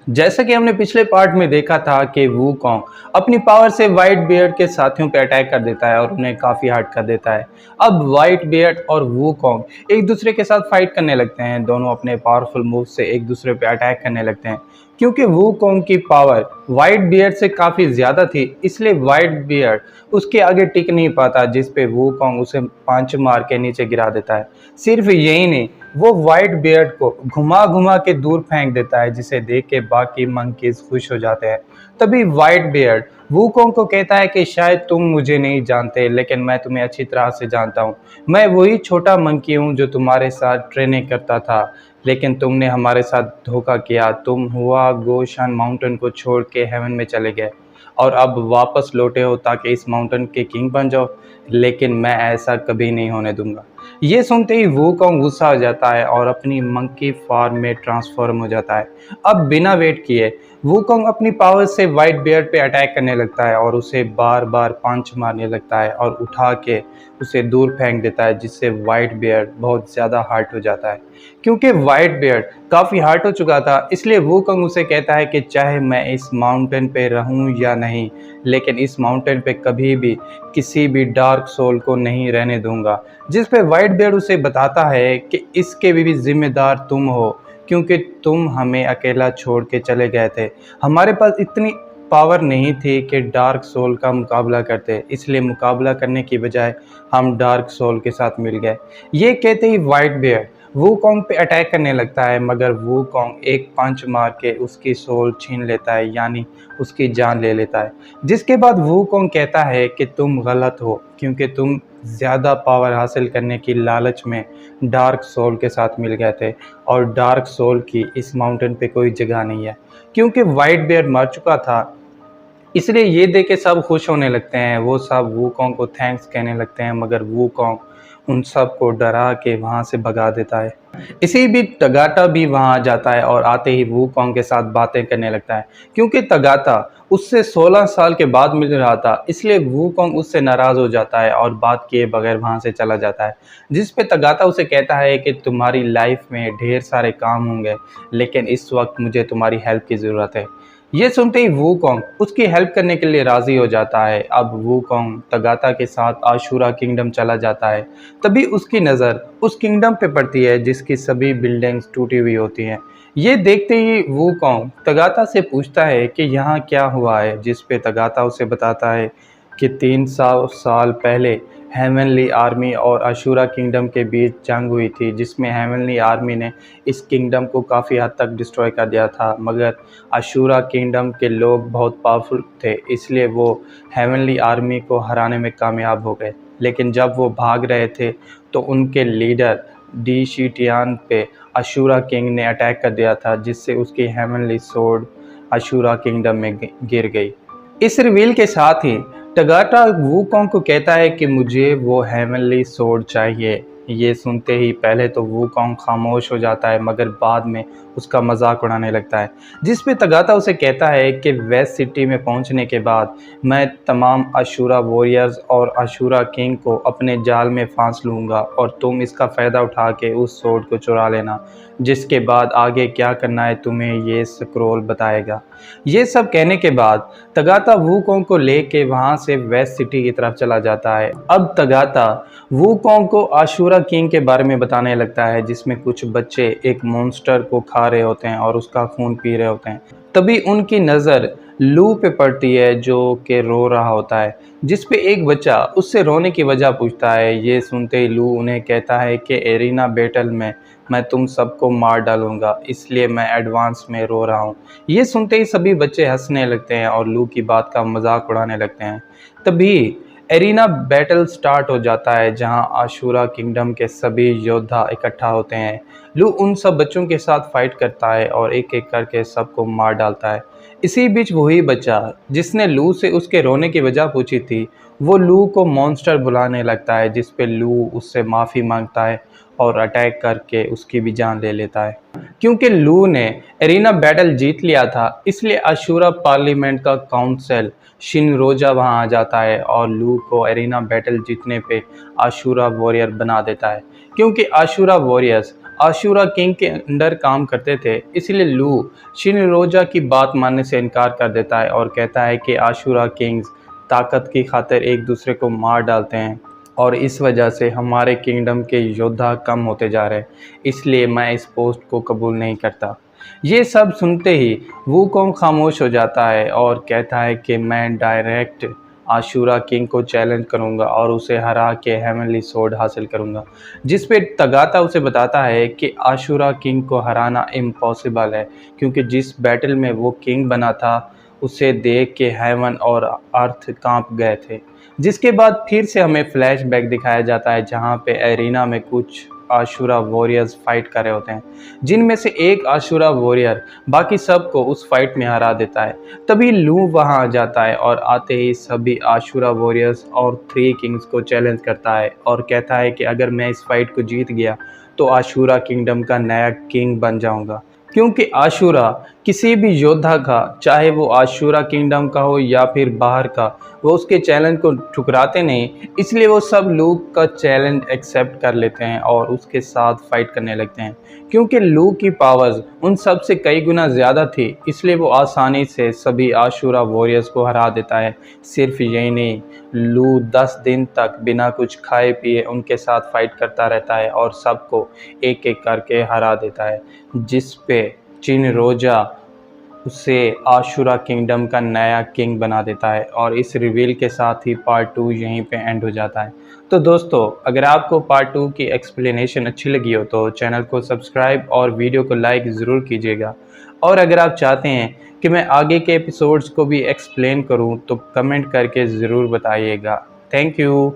जैसा कि हमने पिछले पार्ट में देखा था कि वूकोंग अपनी पावर से व्हाइट बियर्ड के साथियों पर अटैक कर देता है और उन्हें काफ़ी हार्ड कर देता है। अब व्हाइट बियर्ड और वूकोंग एक दूसरे के साथ फाइट करने लगते हैं। दोनों अपने पावरफुल मूव से एक दूसरे पर अटैक करने लगते हैं। क्योंकि वूकोंग की पावर व्हाइट बियर्ड से काफ़ी ज़्यादा थी, इसलिए व्हाइट बियर्ड उसके आगे टिक नहीं पाता, जिस पे वूकोंग उसे पांच मार के नीचे गिरा देता है। सिर्फ यही नहीं, वो व्हाइट बियर्ड को घुमा घुमा के दूर फेंक देता है, जिसे देख के बाकी मंकीज खुश हो जाते हैं। तभी व्हाइट बियर्ड वूकोंग को कहता है कि शायद तुम मुझे नहीं जानते, लेकिन मैं तुम्हें अच्छी तरह से जानता हूँ। मैं वही छोटा मंकी हूँ जो तुम्हारे साथ ट्रेनिंग करता था, लेकिन तुमने हमारे साथ धोखा किया। तुम हुआ गोशान माउंटेन को छोड़ के हेवन में चले गए और अब वापस लौटे हो ताकि इस माउंटेन के किंग बन जाओ, लेकिन मैं ऐसा कभी नहीं होने दूंगा। ये सुनते ही वूकोंग गुस्सा हो जाता है और अपनी मंकी फॉर्म में ट्रांसफॉर्म हो जाता है। अब बिना वेट किए वूकोंग अपनी पावर से व्हाइट बियर्ड पे अटैक करने लगता है और उसे बार बार पंच मारने लगता है और उठा के उसे दूर फेंक देता है, जिससे व्हाइट बियर्ड बहुत ज़्यादा हर्ट हो जाता है। क्योंकि व्हाइट बियर्ड काफ़ी हर्ट हो चुका था, इसलिए वूकोंग उसे कहता है कि चाहे मैं इस माउंटेन पे रहूं या नहीं, लेकिन इस माउंटेन पे कभी भी किसी भी डार्क सोल को नहीं रहने दूंगा। जिस पे व्हाइट बियर्ड उसे बताता है कि इसके भी जिम्मेदार तुम हो, क्योंकि तुम हमें अकेला छोड़ के चले गए थे। हमारे पास इतनी पावर नहीं थी कि डार्क सोल का मुकाबला करते, इसलिए मुकाबला करने की बजाय हम डार्क सोल के साथ मिल गए। ये कहते ही व्हाइट बियर्ड वूकोंग पे अटैक करने लगता है, मगर वूकोंग एक पंच मार के उसकी सोल छीन लेता है, यानी उसकी जान ले लेता है। जिसके बाद वूकोंग कहता है कि तुम गलत हो, क्योंकि तुम ज़्यादा पावर हासिल करने की लालच में डार्क सोल के साथ मिल गए थे और डार्क सोल की इस माउंटेन पे कोई जगह नहीं है। क्योंकि व्हाइट बियर्ड मर चुका था, इसलिए ये देख के सब खुश होने लगते हैं। वो सब वूकोंग को थैंक्स कहने लगते हैं, मगर वूकोंग उन सब को डरा के वहाँ से भगा देता है। इसी बीच तगाता भी वहाँ जाता है और आते ही वूकोंग के साथ बातें करने लगता है। क्योंकि तगाता उससे 16 साल के बाद मिल रहा था, इसलिए वूकोंग उससे नाराज़ हो जाता है और बात किए बगैर वहाँ से चला जाता है। जिस पे तगाता उसे कहता है कि तुम्हारी लाइफ में ढेर सारे काम होंगे, लेकिन इस वक्त मुझे तुम्हारी हेल्प की ज़रूरत है। ये सुनते ही वूकोंग उसकी हेल्प करने के लिए राज़ी हो जाता है। अब वूकोंग तगाता के साथ आशुरा किंगडम चला जाता है। तभी उसकी नज़र उस किंगडम पे पड़ती है जिसकी सभी बिल्डिंग्स टूटी हुई होती हैं। ये देखते ही वूकोंग तगाता से पूछता है कि यहाँ क्या हुआ है, जिस पे तगाता उसे बताता है कि 300 साल पहले हेवनली आर्मी और अशूरा किंगडम के बीच जंग हुई थी, जिसमें हेवनली आर्मी ने इस किंगडम को काफ़ी हद तक डिस्ट्रॉय कर दिया था, मगर अशूरा किंगडम के लोग बहुत पावरफुल थे, इसलिए वो हेवनली आर्मी को हराने में कामयाब हो गए। लेकिन जब वो भाग रहे थे तो उनके लीडर डी शीटियान पे अशूरा किंग ने अटैक कर दिया था, जिससे उसकी हेवनली सोर्ड अशूरा किंगडम में गिर गई। इस रिवील के साथ ही टगाटा वूकोंग को कहता है कि मुझे वो हेवनली सोर्ड चाहिए। ये सुनते ही पहले तो वूकोंग खामोश हो जाता है, मगर बाद में उसका मजाक उड़ाने लगता है। जिस पे तगाता उसे कहता है कि वेस्ट सिटी में पहुंचने के बाद मैं तमाम अशूरा वॉरियर्स और अशूरा किंग को अपने जाल में फांस लूँगा और तुम इसका फ़ायदा उठा के उस सोर्ड को चुरा लेना। जिसके बाद आगे क्या करना है तुम्हें ये स्क्रोल बताएगा। ये सब कहने के बाद तगाता वूकोंग को लेके वहाँ से वेस्ट सिटी की तरफ चला जाता है। अब तगाता वूकोंग को आशुरा किंग के बारे में बताने लगता है, जिसमें कुछ बच्चे एक मॉन्स्टर को खा रहे होते हैं और उसका खून पी रहे होते हैं। तभी उनकी नज़र लू पे पड़ती है, जो कि रो रहा होता है। जिस पे एक बच्चा उससे रोने की वजह पूछता है। ये सुनते ही लू उन्हें कहता है कि एरिना बैटल में मैं तुम सबको मार डालूंगा, इसलिए मैं एडवांस में रो रहा हूँ। ये सुनते ही सभी बच्चे हंसने लगते हैं और लू की बात का मजाक उड़ाने लगते हैं। तभी एरिना बैटल स्टार्ट हो जाता है, जहां आशुरा किंगडम के सभी योद्धा इकट्ठा होते हैं। लू उन सब बच्चों के साथ फाइट करता है और एक एक करके सबको मार डालता है। इसी बीच वही बच्चा जिसने लू से उसके रोने की वजह पूछी थी, वो लू को मॉन्स्टर बुलाने लगता है, जिस पे लू उससे माफ़ी मांगता है और अटैक करके उसकी भी जान ले लेता है। क्योंकि लू ने एरिना बैटल जीत लिया था, इसलिए अशूरा पार्लियामेंट का काउंसिल शिनरोजा वहां आ जाता है और लू को एरिना बैटल जीतने पे अशूरा वॉरियर बना देता है। क्योंकि अशूरा वॉरियर्स आशूरा किंग के अंडर काम करते थे, इसलिए लू शिनरोजा की बात मानने से इनकार कर देता है और कहता है कि आशूरा किंग्स ताकत की खातिर एक दूसरे को मार डालते हैं और इस वजह से हमारे किंगडम के योद्धा कम होते जा रहे हैं, इसलिए मैं इस पोस्ट को कबूल नहीं करता। ये सब सुनते ही वूकोंग खामोश हो जाता है और कहता है कि मैं डायरेक्ट आशूरा किंग को चैलेंज करूंगा और उसे हरा के हेवनली स्वॉर्ड हासिल करूंगा। जिस पे तगाता उसे बताता है कि आशूरा किंग को हराना इम्पॉसिबल है, क्योंकि जिस बैटल में वो किंग बना था उसे देख के हेवन और अर्थ कांप गए थे। जिसके बाद फिर से हमें फ्लैशबैक दिखाया जाता है जहाँ पे एरिना में कुछ आशूरा वॉरियर्स फाइट कर रहे होते हैं, जिनमें से एक आशूरा वॉरियर बाकी सबको उस फाइट में हरा देता है। तभी लू वहां आ जाता है और आते ही सभी आशूरा वॉरियर्स और 3 किंग्स को चैलेंज करता है और कहता है कि अगर मैं इस फाइट को जीत गया तो आशूरा किंगडम का नया किंग बन जाऊंगा, क्योंकि आशूरा किसी भी योद्धा का, चाहे वो आशूरा किंगडम का हो या फिर बाहर का, वो उसके चैलेंज को ठुकराते नहीं। इसलिए वो सब लूक का चैलेंज एक्सेप्ट कर लेते हैं और उसके साथ फाइट करने लगते हैं। क्योंकि लूक की पावर्स उन सब से कई गुना ज़्यादा थी, इसलिए वो आसानी से सभी आशूरा वॉरियर्स को हरा देता है। सिर्फ यही नहीं, लू 10 दिन तक बिना कुछ खाए पिए उनके साथ फाइट करता रहता है और सबको एक एक करके हरा देता है, जिस पे चिनरोजा उसे आशूरा किंगडम का नया किंग बना देता है। और इस रिवील के साथ ही पार्ट 2 यहीं पे एंड हो जाता है। तो दोस्तों, अगर आपको पार्ट 2 की एक्सप्लेनेशन अच्छी लगी हो तो चैनल को सब्सक्राइब और वीडियो को लाइक ज़रूर कीजिएगा। और अगर आप चाहते हैं कि मैं आगे के एपिसोड्स को भी एक्सप्लेन करूं तो कमेंट करके ज़रूर बताइएगा। Thank you.